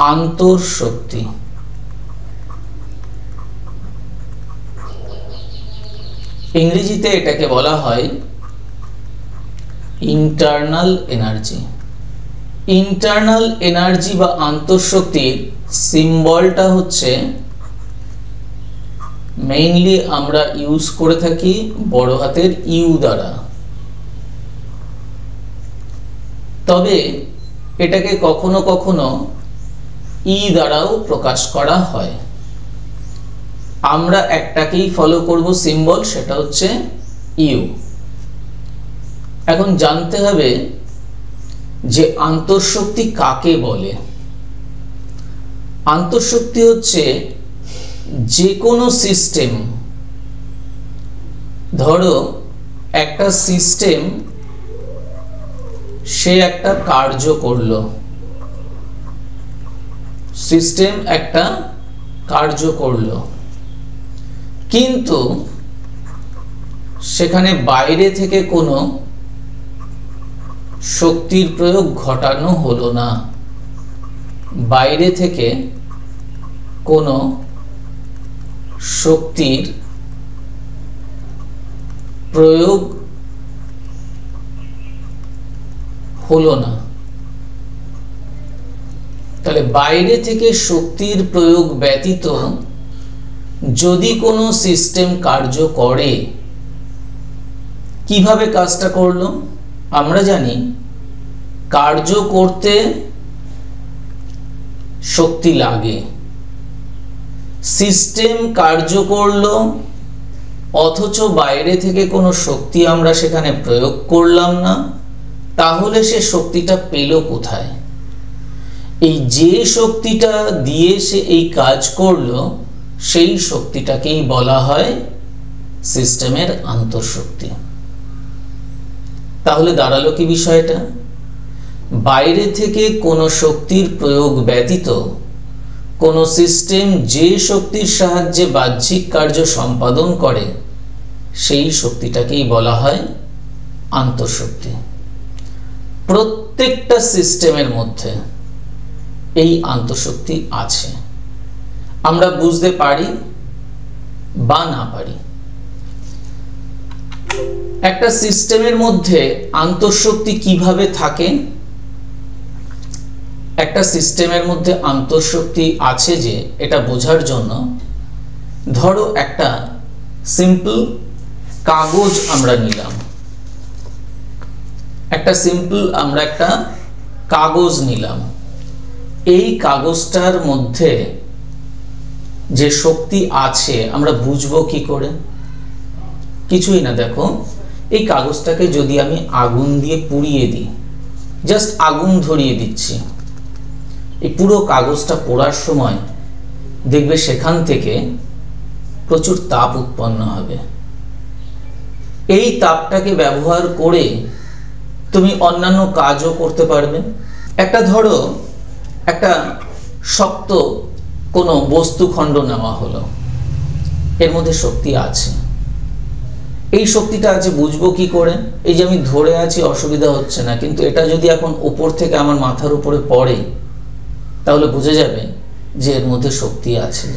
আন্তঃশক্তি। ইংরেজিতে এটাকে বলা হয় ইন্টারনাল এনার্জি। ইন্টারনাল এনার্জি বা আন্তঃশক্তির সিম্বলটা হচ্ছে মেইনলি আমরা ইউজ করে থাকি বড় হাতের ইউ দ্বারা, তবে এটাকে কখনো কখনো ই দ্বারাও প্রকাশ করা হয়। আমরা একটাকেই ফলো করব সিম্বল, সেটা হচ্ছে ইউ। এখন জানতে হবে যে আন্তঃশক্তি কাকে বলে। আন্তঃশক্তি হচ্ছে যে কোনো সিস্টেম, ধরো একটা সিস্টেম সে একটা কার্য করলো, সিস্টেম একটা কার্য করলো, কিন্তু সেখানে বাইরে থেকে কোনো শক্তির প্রয়োগ ঘটানো হলো না, বাইরে থেকে কোনো শক্তির প্রয়োগ হলো না। তাহলে বাইরে থেকে শক্তির প্রয়োগ ব্যতীত যদি কোনো সিস্টেম কার্য করে, কিভাবে কাজটা করলো? আমরা জানি কার্য করতে শক্তি লাগে। সিস্টেম কার্য করলো অথচ বাইরে থেকে কোনো শক্তি আমরা সেখানে প্রয়োগ করলাম না, তাহলে সে শক্তিটা পেল কোথায়? এই যে শক্তিটা দিয়ে সে এই কাজ করলো, সেই শক্তিটাকেই বলা হয় সিস্টেমের আন্তঃশক্তি। তাহলে দাঁড়ালো কি বিষয়টা? বাইরে থেকে কোনো শক্তির প্রয়োগ ব্যতীত কোনো সিস্টেম যে শক্তির সাহায্যে বাহ্যিক কার্য সম্পাদন করে, সেই শক্তিটাকেই বলা হয় আন্তঃশক্তি। প্রত্যেকটা সিস্টেমের মধ্যে এই আন্তঃশক্তি আছে, আমরা বুঝতে পারি বা না পারি। একটা সিস্টেমের মধ্যে আন্তঃশক্তি কিভাবে থাকে? একটা সিস্টেমের মধ্যে আন্তঃশক্তি আছে যে এটা বোঝার জন্য, ধরো একটা সিম্পল কাগজ আমরা নিলাম, একটা কাগজ নিলাম। এই কাগজটার মধ্যে যে শক্তি আছে আমরা বুঝবো কি করে? কিছুই না। দেখো, এই কাগজটাকে যদি আমি আগুন দিয়ে পুড়িয়ে দিই, জাস্ট আগুন ধরিয়ে দিচ্ছি, এই পুরো কাগজটা পোড়ার সময় দেখবে সেখান থেকে প্রচুর তাপ উৎপন্ন হবে। এই তাপটাকে ব্যবহার করে তুমি অন্যান্য কাজও করতে পারবে। ধরো একটা শক্ত কোনো বস্তুখণ্ড নেওয়া হলো, এর মধ্যে শক্তি আছে। এই শক্তিটা আছে বুঝবো কি করে? এই যে আমি ধরে আছি অসুবিধা হচ্ছে না, কিন্তু এটা যদি এখন উপর থেকে আমার মাথার উপরে পড়ে, তাহলে বুঝে যাবে যে এর মধ্যে শক্তি আছে।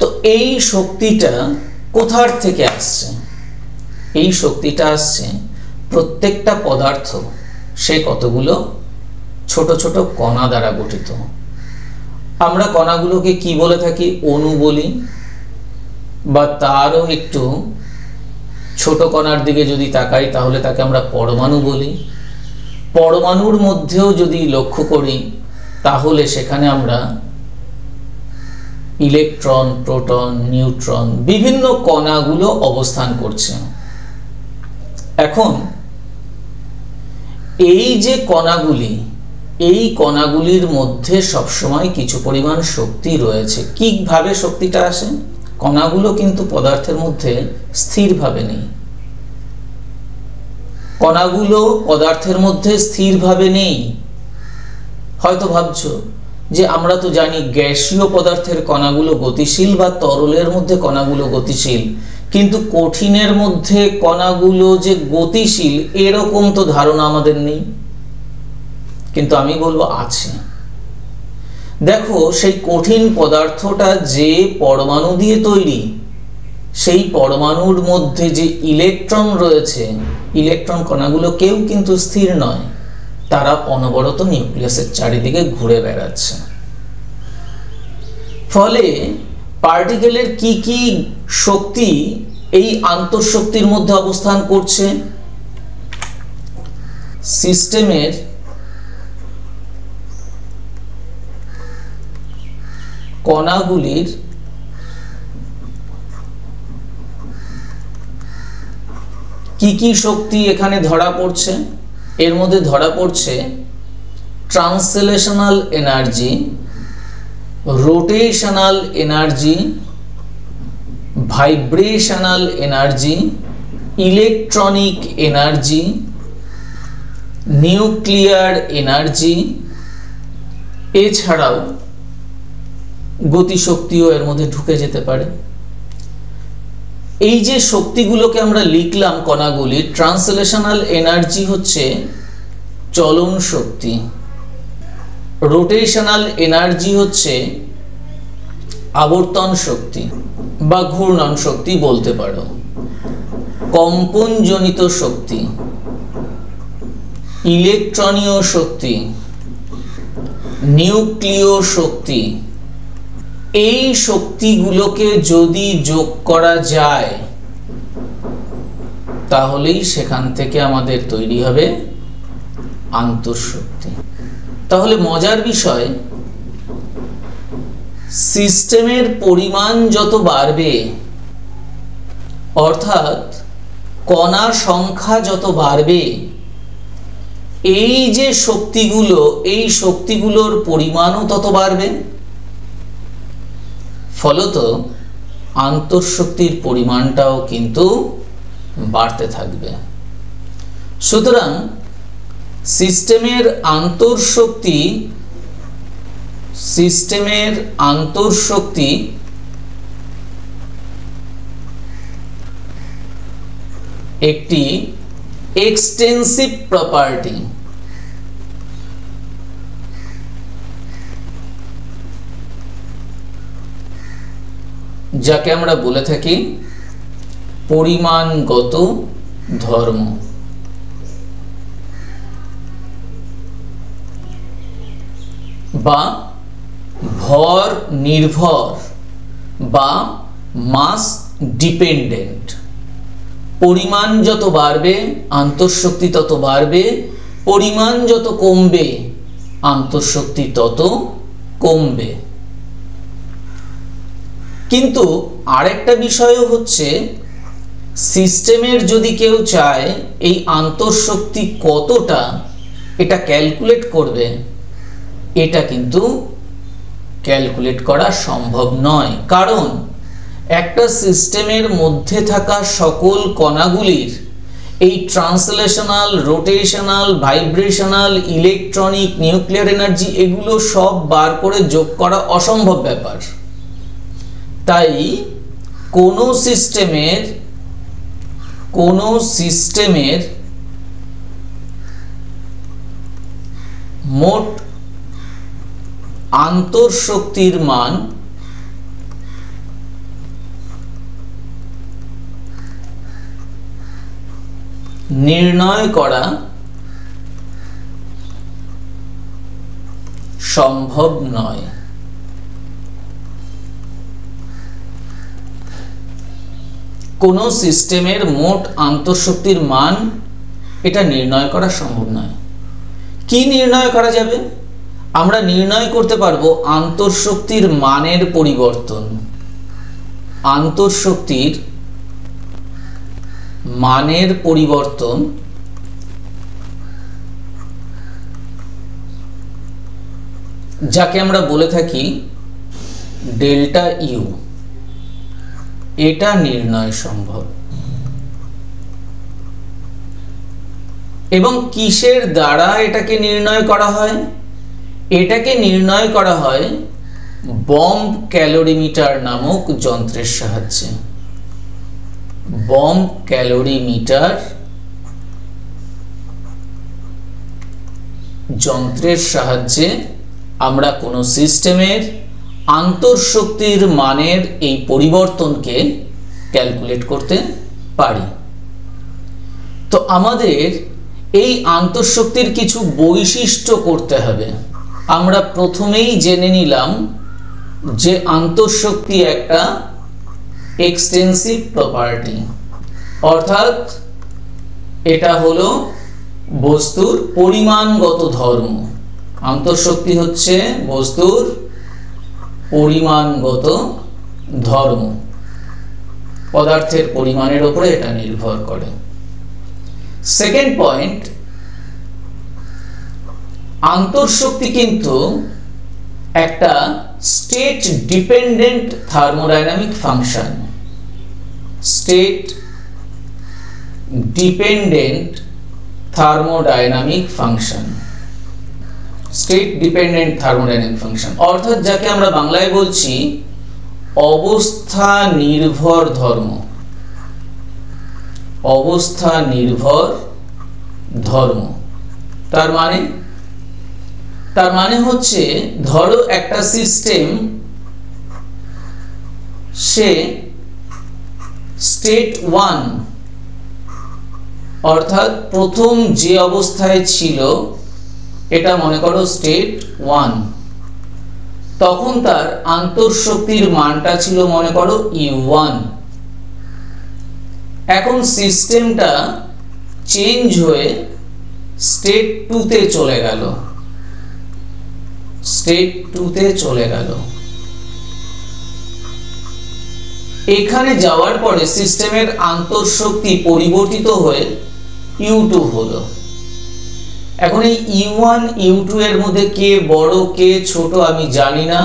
তো এই শক্তিটা কোথার থেকে আসছে? এই শক্তিটা আসছে প্রত্যেকটা পদার্থ সে কতগুলো ছোট ছোট কণা দ্বারা গঠিত। আমরা কণাগুলোকে কি বলে থাকি? অণু বলি, বা তারও একটু ছোট কণার দিকে যদি তাকাই তাহলে তাকে আমরা পরমাণু বলি। পরমাণুর মধ্যেও যদি লক্ষ্য করি তাহলে সেখানে আমরা ইলেকট্রন, প্রোটন, নিউট্রন, বিভিন্ন কণাগুলো অবস্থান করছে। এখন এই যে কণাগুলি, এই কণাগুলির মধ্যে সবসময় কিছু পরিমাণ শক্তি রয়েছে। কিভাবে শক্তিটা আসে? কণাগুলো কিন্তু পদার্থের মধ্যে স্থিরভাবে নেই। কণাগুলো পদার্থের মধ্যে স্থিরভাবে নেই। হয়তো ভাবছো যে আমরা তো জানি গ্যাসীয় পদার্থের কণাগুলো গতিশীল, বা তরলের মধ্যে কণাগুলো গতিশীল, কিন্তু কঠিনের মধ্যে কণাগুলো যে গতিশীল এরকম তো ধারণা আমাদের নেই। কিন্তু আমি বলবো আছে। দেখো সেই কঠিন পদার্থটা যে পরমাণু দিয়ে তৈরি, সেই পরমাণুর মধ্যে যে ইলেকট্রন রয়েছে, ইলেকট্রন কণাগুলো কেউ কিন্তু স্থির নয়, তারা অনবরত নিউক্লিয়াসের চারিদিকে ঘুরে বেড়াচ্ছে। ফলে পার্টিকেলের কি কি শক্তি এই আন্তঃশক্তির মধ্যে অবস্থান করছে? সিস্টেমের কণাগুলির কি কি শক্তি এখানে ধরা পড়ছে? এর মধ্যে ধরা পড়ছে translational energy, rotational energy, vibrational energy, electronic energy, nuclear energy, এছাড়াও গতিশক্তিও এর মধ্যে ঢুকে যেতে পারে। এই যে শক্তিগুলোকে আমরা লিখলাম কণাগুলি, ট্রান্সলেশনাল এনার্জি হচ্ছে চলন শক্তি, রোটেশনাল এনার্জি হচ্ছে আবর্তন শক্তি বা ঘূর্ণন শক্তি বলতে পারো, কম্পনজনিত শক্তি, ইলেকট্রনীয় শক্তি, নিউক্লিয় শক্তি। এই শক্তিগুলোকে যদি যোগ করা যায় তাহলেই সেখান থেকে আমাদের তৈরি হবে আন্তঃশক্তি। তাহলে মজার বিষয়, সিস্টেমের পরিমাণ যত বাড়বে, অর্থাৎ কণার সংখ্যা যত বাড়বে, এই যে শক্তিগুলো, এই শক্তিগুলোর পরিমাণও তত বাড়বে। ফলত আন্তঃশক্তির পরিমাণটাও কিন্তু বাড়তে থাকবে। সুতরাং সিস্টেমের আন্তঃশক্তি একটি এক্সটেন্সিভ প্রপার্টি। যাকে আমরা বলে থাকি পরিমাণগত ধর্ম বা ভর নির্ভর বা মাস ডিপেন্ডেন্ট। পরিমাণ যত বাড়বে আন্তঃশক্তি তত বাড়বে, পরিমাণ যত কমবে আন্তঃশক্তি তত কমবে। কিন্তু আরেকটা বিষয়ও হচ্ছে, সিস্টেমের যদি কেউ চায় এই আন্তঃশক্তি কতটা এটা ক্যালকুলেট করবে, এটা কিন্তু ক্যালকুলেট করা সম্ভব নয়। কারণ একটা সিস্টেমের মধ্যে থাকা সকল কণাগুলির এই translational, rotational, vibrational, electronic, nuclear energy এগুলো সব বার করে যোগ করা অসম্ভব ব্যাপার। তাই কোনো সিস্টেমের মোট আন্তঃশক্তির মান নির্ণয় করা সম্ভব নয়। কোন সিস্টেমের মোট আন্তঃশক্তির মান এটা নির্ণয় করা সম্ভব নয়। কি নির্ণয় করা যাবে? আমরা নির্ণয় করতে পারবো আন্তঃশক্তির মানের পরিবর্তন। আন্তঃশক্তির মানের পরিবর্তন যাকে আমরা বলে থাকি ডেল্টা ইউ, এটা নির্ণয় সম্ভব। এবং কিসের দ্বারা এটাকে নির্ণয় করা হয়? এটাকে নির্ণয় করা হয় বম্ব ক্যালোরিমিটার নামক যন্ত্রের সাহায্যে। বম্ব ক্যালোরিমিটার যন্ত্রের সাহায্যে আমরা কোনো সিস্টেমের আন্তঃশক্তির মানের এই পরিবর্তনকে ক্যালকুলেট করতে পারি। তো আমাদের এই আন্তঃশক্তির কিছু বৈশিষ্ট্য করতে হবে। আমরা প্রথমেই জেনে নিলাম যে আন্তঃশক্তি একটা এক্সটেন্সিভ প্রপার্টি, অর্থাৎ এটা হলো বস্তুর পরিমাণগত ধর্ম। আন্তঃশক্তি হচ্ছে বস্তুর পরিমাণগত ধর্ম, পদার্থের পরিমাণের উপরে এটা নির্ভর করে। সেকেন্ড পয়েন্ট, আন্তঃশক্তি কিন্তু একটা state dependent thermodynamic function. State dependent thermodynamic function, state dependent thermodynamic function, অর্থাৎ যাকে আমরা বাংলায় বলছি অবস্থা নির্ভর ধর্ম। অবস্থা নির্ভর ধর্ম তার মানে হচ্ছে, ধরো একটা সিস্টেম সে স্টেট 1 অর্থাৎ প্রথম যে অবস্থায় ছিল এটা মনে করো স্টেট 1, তখন তার আন্তঃশক্তির মানটা ছিল মনে করো E1। এখন সিস্টেমটা চেঞ্জ হয়ে স্টেট 2 তে চলে গেল, স্টেট 2 তে চলে গেল। এখানে যাওয়ার পরে সিস্টেমের আন্তঃশক্তি পরিবর্তিত হয়ে U2 হলো। এখন এই U1 U2 এর মধ্যে কে বড় কে ছোট আমি জানি না,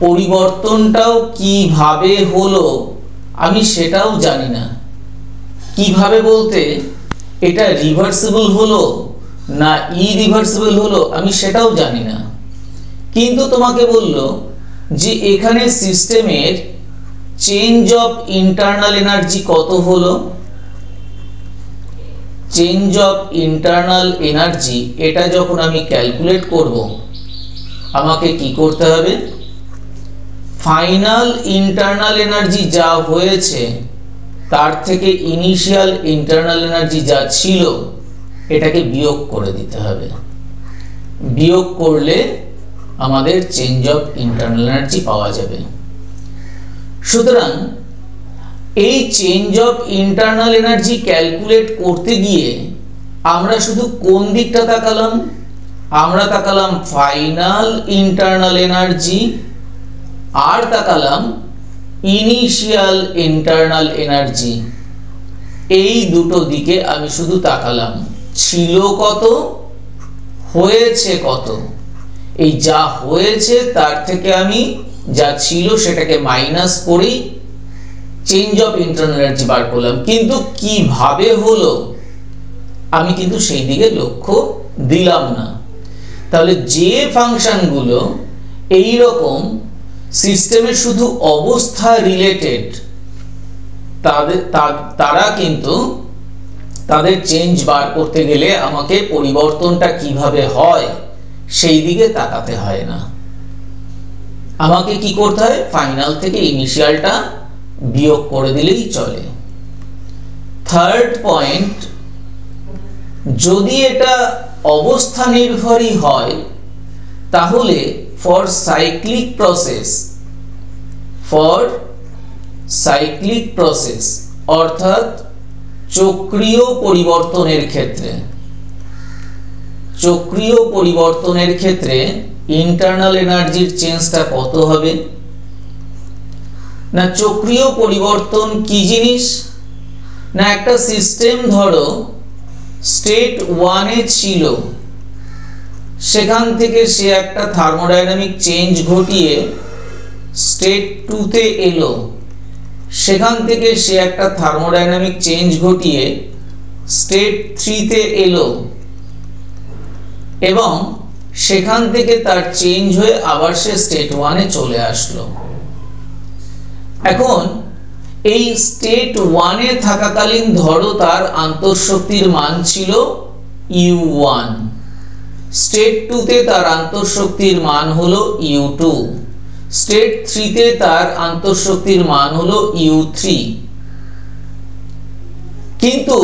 পরিবর্তনটাও কিভাবে হলো আমি সেটাও জানি না। কিভাবে বলতে, এটা রিভার্সিবল হলো না ইরিভার্সিবল হলো আমি সেটাও জানি না, কিন্তু তোমাকে বললো যে এখানে সিস্টেমের চেঞ্জ অফ ইন্টারনাল এনার্জি কত হলো। চেঞ্জ অফ ইন্টারনাল এনার্জি এটা যখন আমি ক্যালকুলেট করব, আমাকে কি করতে হবে, ফাইনাল ইন্টারনাল এনার্জি যা হয়েছে তার থেকে ইনিশিয়াল ইন্টারনাল এনার্জি যা ছিল এটাকে বিয়োগ করে দিতে হবে। বিয়োগ করলে আমাদের চেঞ্জ অফ ইন্টারনাল এনার্জি পাওয়া যাবে। সুতরাং এই change of internal energy calculate করতে গিয়ে আমরা শুধু কোন দিকটা তাকালাম, আমরা তাকালাম ফাইনাল ইন্টারনাল এনার্জি আর তাকালাম ইনিশিয়াল ইন্টারনাল এনার্জি। এই দুটো দিকে আমি শুধু তাকালাম, ছিল কত হয়েছে কত। এই যা হয়েছে তার থেকে আমি যা ছিল সেটাকে মাইনাস করেই change of internal energy bar করলাম, কিন্তু কিভাবে হলো আমি কিন্তু সেই দিকে লক্ষ্য দিলাম না। তাহলে যে ফাংশনগুলো এই রকম সিস্টেমের শুধু অবস্থা রিলেটেড, তারা কিন্তু তাদের চেঞ্জ বার করতে গেলে আমাকে পরিবর্তনটা কিভাবে হয় সেই দিকে তাকাতে হয় না, আমাকে কি করতে হয়, ফাইনাল থেকে ইনিশিয়ালটা বিয়োগ করে দিলেই চলে। থার্ড পয়েন্ট, যদি এটা অবস্থা নির্ভরই হয় তাহলে ফর সাইক্লিক প্রসেস অর্থাৎ চক্রীয় পরিবর্তনের ক্ষেত্রে ইন্টারনাল এনার্জির চেঞ্জটা কত হবে না। চক্রীয় পরিবর্তন কি জিনিস না, একটা সিস্টেম ধরো স্টেট 1 এ ছিল, সেখান থেকে সে একটা থার্মোডাইনামিক চেঞ্জ ঘটিয়ে স্টেট 2 তে এলো, সেখান থেকে সে একটা থার্মোডাইনামিক চেঞ্জ ঘটিয়ে স্টেট 3 তে এলো এবং সেখান থেকে তার চেঞ্জ হয়ে আবার সে স্টেট 1 এ চলে আসলো। এখন এই স্টেট 1 এ থাকাকালীন ধরো তার আন্তঃশক্তির মান ছিল U1, স্টেট 2 তে তার আন্তঃশক্তির মান হলো U2, স্টেট 3 তে তার আন্তঃশক্তির মান হলো U3, কিন্তু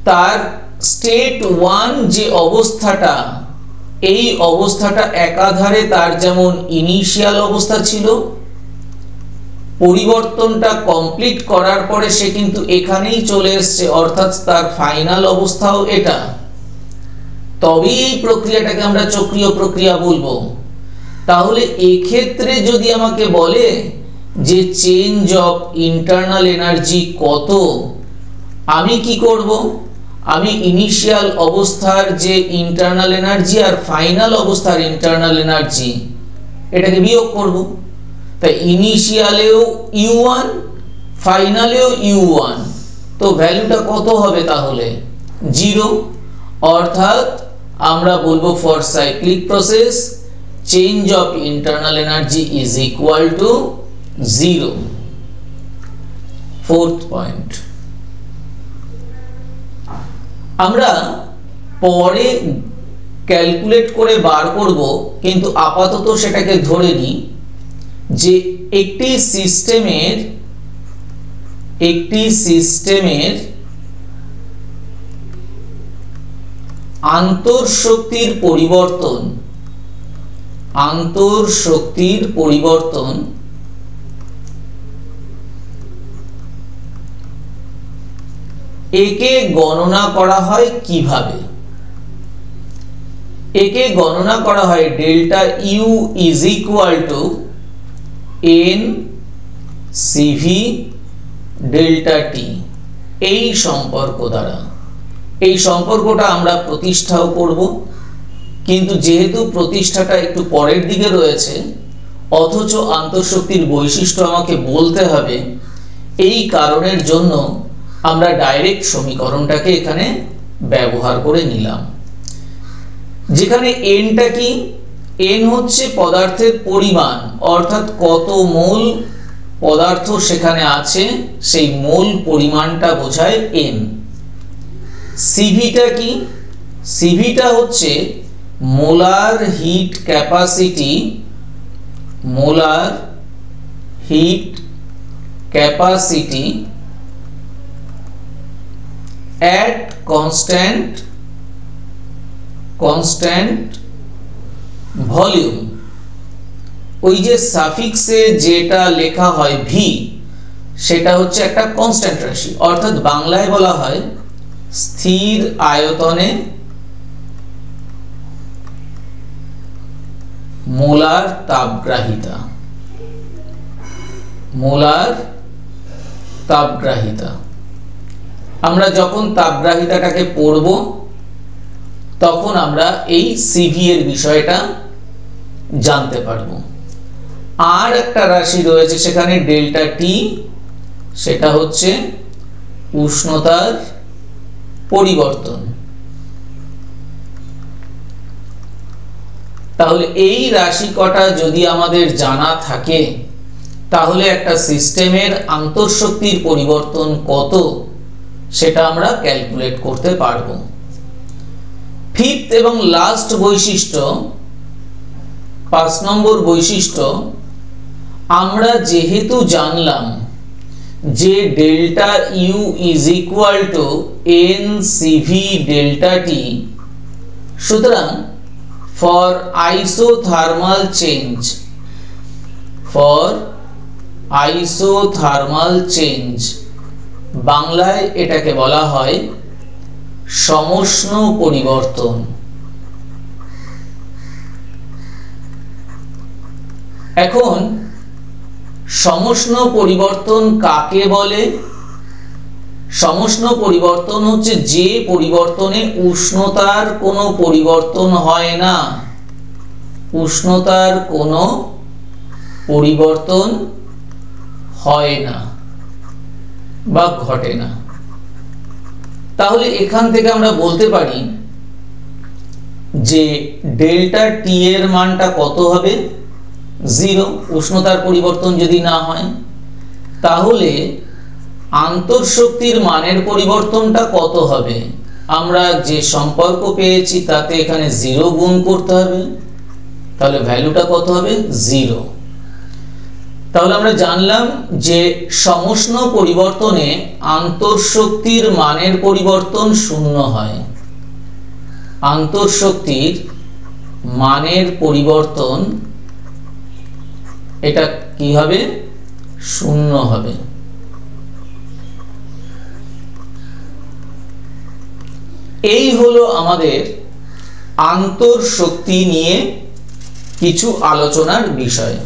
তার স্টেট 1 যে অবস্থাটা, এই অবস্থাটা একাধারে তার যেমন ইনিশিয়াল অবস্থা ছিল, পরিবর্তনটা কমপ্লিট করার পরে সে কিন্তু এখানেই চলে এসেছে, অর্থাৎ তার ফাইনাল অবস্থাও এটা, তবেই এই প্রক্রিয়াটাকে আমরা চক্রীয় প্রক্রিয়া বলবো। তাহলে এক্ষেত্রে যদি আমাকে বলে যে চেঞ্জ অফ ইন্টারনাল এনার্জি কত, আমি কি করব? আমি ইনিশিয়াল অবস্থার যে ইন্টারনাল এনার্জি আর ফাইনাল অবস্থার ইন্টারনাল এনার্জি এটাকে বিয়োগ করব। তাই ইনিশিয়ালেও U1, ফাইনালেও U1, তো ভ্যালুটা কত হবে তাহলে? 0, অর্থাৎ আমরা বলবো for cyclic process change of internal energy is equal two 0। Fourth point, আমরা পরে ক্যালকুলেট করে বার করব, কিন্তু আপাতত সেটাকে ধরে নিই যে একটি সিস্টেমের আন্তঃশক্তির পরিবর্তন একে গণনা করা হয় কিভাবে? একে গণনা করা হয় delta U is equal to N C V delta T, এই সম্পর্ক দ্বারা। এই সম্পর্কটা আমরা প্রতিষ্ঠাও করব, কিন্তু যেহেতু প্রতিষ্ঠাটা একটু পরের দিকে রয়েছে, অথচ আন্তঃশক্তির বৈশিষ্ট্য আমাকে বলতে হবে, এই কারণের জন্য আমরা ডাইরেক্ট সমীকরণটাকে এখানে ব্যবহার করে নিলাম। যেখানে এনটা কি? এন হচ্ছে পদার্থের পরিমাণ, অর্থাৎ কত মোল পদার্থ সেখানে আছে সেই মোল পরিমাণটা বোঝায় এন। সিভিটা কি? সিভিটা হচ্ছে molar hit capacity, molar hit capacity at constant volume. ওই যে সাফিক্সে যেটা লেখা হয় ভি, সেটা হচ্ছে একটা কনস্ট্যান্ট রাশি, অর্থাৎ বাংলায় বলা হয় স্থির আয়তনে মোলার তাপগ্রাহিতা। মোলার তাপগ্রাহিতা, আমরা যখন তাপগ্রাহিতাটাকে পড়ব তখন আমরা এই সিভি এর বিষয়টা জানতে পারব। আর একটা রাশি রয়েছে সেখানে ডেল্টা টি, সেটা হচ্ছে উষ্ণতার পরিবর্তন। তাহলে এই রাশি কটা যদি আমাদের জানা থাকে, তাহলে একটা সিস্টেমের আন্তঃশক্তির পরিবর্তন কত সেটা আমরা ক্যালকুলেট করতে পারবো। ফিফথ এবং লাস্ট বৈশিষ্ট্য, 5 নম্বর বৈশিষ্ট্য, আমরা যেহেতু জানলাম যে delta U is equal to N C V delta T, সুতরাং ফর আইসোথার্মাল চেঞ্জ, বাংলায় এটাকে বলা হয় সমষ্ণ পরিবর্তন। এখন সমষ্ণ পরিবর্তন কাকে বলে? সমষ্ণ পরিবর্তন হচ্ছে যে পরিবর্তনে উষ্ণতার কোনো পরিবর্তন হয় না, উষ্ণতার কোনো পরিবর্তন হয় না বা ঘটে না। তাহলে এখান থেকে আমরা বলতে পারি যে ডেল্টা টি এর মানটা কত হবে? 0, উষ্ণতার পরিবর্তন যদি না হয়। তাহলে আন্তঃশক্তির মানের পরিবর্তনটা কত হবে? আমরা যে সম্পর্ক পেয়েছি তাতে এখানে 0 গুণ করতে হবে, তাহলে ভ্যালুটা কত হবে 0। তাহলে আমরা জানলাম যে সমষ্ণ পরিবর্তনে আন্তঃশক্তির মানের পরিবর্তন 0 হয়। আন্তঃশক্তির মানের পরিবর্তন এটা কি হবে 0 হবে। এই হলো আমাদের আন্তঃশক্তি নিয়ে কিছু আলোচনার বিষয়।